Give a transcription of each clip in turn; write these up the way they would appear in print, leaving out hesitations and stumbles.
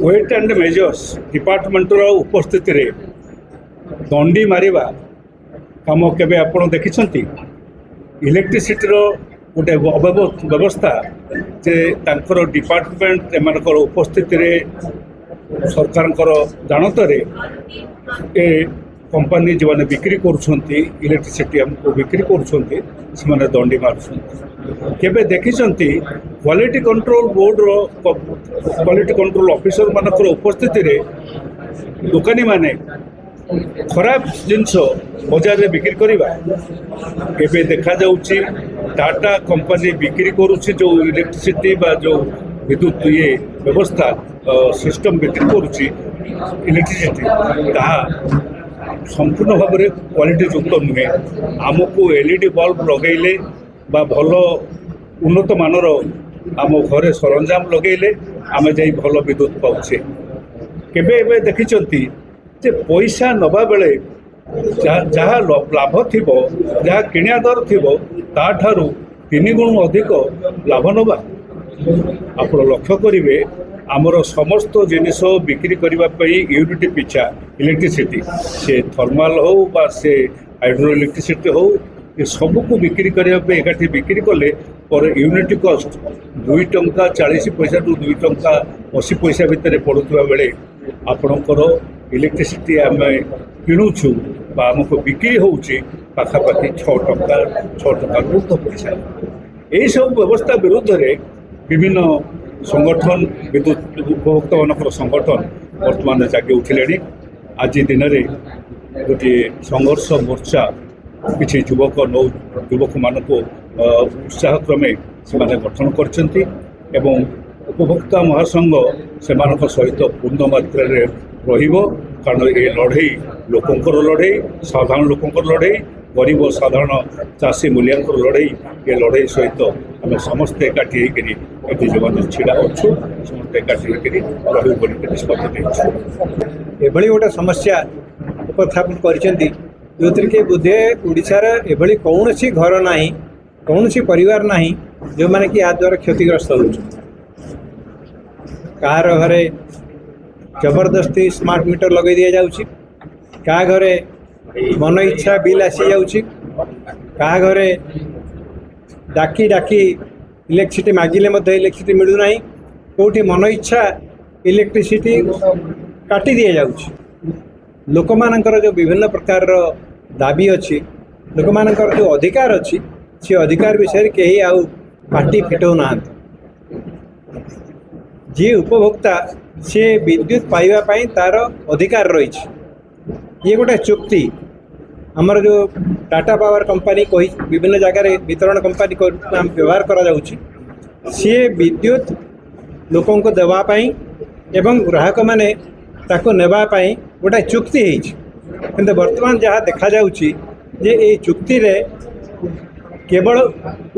Wait and measures department उपस्थित रे दंडी मारिबा काम केबे आपण देखिछंती। इलेक्ट्रिसिटी गोटे व्यवस्था जे तांकर डिपार्टमेंट एमानकर उपस्थित रे सरकार जानतर ए कंपनी जो मैंने बिक्री करुँच इलेक्ट्रिसिटी हमको बिक्री करुँच दंडी मार्च केबे देखिछंती क्वालिटी कंट्रोल बोर्ड रो क्वालिटी कंट्रोल ऑफिसर मानकर उपस्थित रे दुकानी माने खराब जिनस बजार में बिक्री करवा एबे देखा जाउची टाटा कंपनी बिक्री करुँच जो इलेक्ट्रिसिटी बा जो विद्युत ये व्यवस्था सिस्टम बिक्री करुँच इलेक्ट्रिसिटी ताहा संपूर्ण भाव में क्वालिटी युक्त नुहे। आमको एलईडी बल्ब लगेले बा भल उन्नत मानर आम घरे सरंजाम लगेले आम जाई भल विद्युत पाउछे। केबे एबे देखिछंती जे पैसा नबा बेले जहाँ लाभ थी जहाँ किणिया दर थी ताठारू 3 गुण अधिक लाभ नबा। आप लक्ष्य करेंगे आमर समस्त जिनिस बिक्री करने यूनिट पिछा इलेक्ट्रिसिटी से थर्माल हो बा से हाइड्रो इलेक्ट्रिसिटी हो ये सबको बिक्री करने एकाठी बिक्री कले पर यूनिट कॉस्ट 2 टंका 40 पैसा टू 2 टंका 80 पैसा भितर पड़ुवा बेले आपणकर इलेक्ट्रिसिटी आम किणुचु आमको बिक्री होउची पाखापाखि 6 टंका ऊर्ध पैसा। यही सब व्यवस्था विरुद्ध रे विभिन्न संगठन विद्युत उपभोक्ता मान संगठन वर्तमान जागे उठिले। आज दिन में गोटे संघर्ष मोर्चा किसी युवक मान को उत्साह क्रमे से गठन करछंती एवं उपभोक्ता महासंघ से सहित पूर्ण मात्रा रहिबो कारण ये लड़े लोकंकर लड़े साधारण लोकंकर लड़े गरीब साधारण चाषी मूल्यांकर लड़े ये लड़े सहित आम समस्ते एकाठी होकर जो मैंने छिड़ा अच्छु समस्त एकाठी होकर निष्पत्ति एभली गोटे समस्या उपस्थापन कर बोधे ओडिशार एभली कौन सी घर ना कौन सी परिवार ना जो मैंने कि या द्वारा क्षतिग्रस्त हो कहार घरे जबरदस्ती स्मार्ट मीटर लगे दि जाउछि, क्या घरे मन इच्छा बिल आसी जाउछि, क्या घरे डाकी डाकी इलेक्ट्रिसिटी मागिले मध्य इलेक्ट्रिसिटी मिलू ना, कोठी मन इच्छा इलेक्ट्रिसिटी काटी दि जाउछि। लोक मानकर जो विभिन्न प्रकार दाबी अच्छी लोक मानकर जो अधिकार अच्छी से अधिकार विषय कहीं आउ पार्टी फिटौ ना। जी उपभोक्ता से विद्युत पाइबा पाई तार अधिकार रही ये गोटे चुक्ति आमर जो टाटा पावर कंपनी कही विभिन्न जगार वितरण कंपनी व्यवहार करा जाउछि सी विद्युत लोकों को देवाई एवं ग्राहक माने ताको नेबा पाई गोटे चुक्ति है। वर्तमान जहाँ देखा जाउछि जे ए चुक्ति रे केवल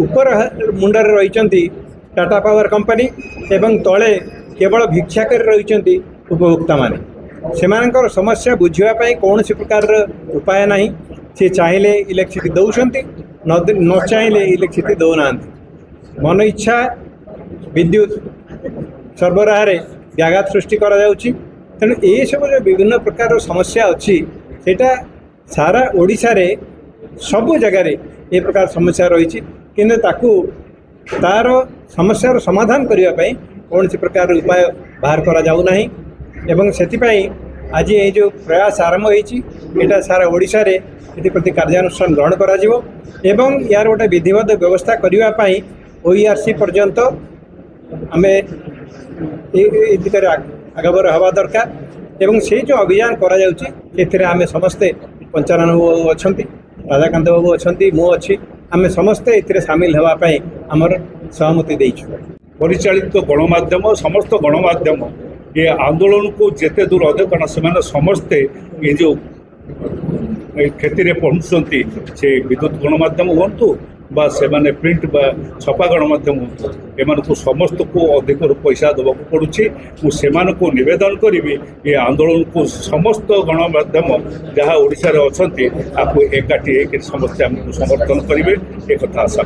ऊपर मुंडर रही टाटा पावर कंपनी एवं तले केवल भिक्षा कर रही उपभोक्ता माने सेमानकर समस्या बुझापी कौन सी प्रकार उपाय नहीं। सी चाहिए इलेक्ट्रिसिटी दौरान न चाहिए इलेक्ट्रिसिटी दौना मन इच्छा विद्युत सरबराह व्याघात सृष्टि करा जाउछि। तेणु ये सब जो विभिन्न प्रकार समस्या अच्छी सेटा सारा ओडिशा रे सबु जगार ये प्रकार समस्या रही किंतु ताकू तार समस्यार समाधान करने कौन सी प्रकार उपाय बाहर करा जाऊ नहीं एवं सेतिपाई आज ये जो प्रयास आरंभ होता सारा ओडिशा रे प्रति कार्यानुष्ठान ग्रहण करा जिवो एवं यार गोटे विधिवत व्यवस्था करने OERC पर्यंत आम दिगरे आगबर हवा दरकार एवं से जो अभियान करा जाउछि आम समस्ते पंचानन बाबू अच्छा राधाकांत बाबू अच्छा मु अच्छी आम समस्ते ए सामिल होगापाई आमर सहमति देइछु। परिचालित गणमाध्यम समस्त गणमाध्यम ये आंदोलन को जेते दूर अधिक कारण से समस्ते ये जो क्षति में पहुँचती से विद्युत गणमाध्यम हूँ बा से प्रिंट बा छपा गणमाध्यम हूँ एम समस्त को अधिक पैसा देवाक पड़ुछि। मुझे नवेदन करी ये आंदोलन को समस्त गणमाध्यम जहाँ ओडिशा रे अछंती आपको एकाठी समस्या समर्थन करेंगे एक आशा।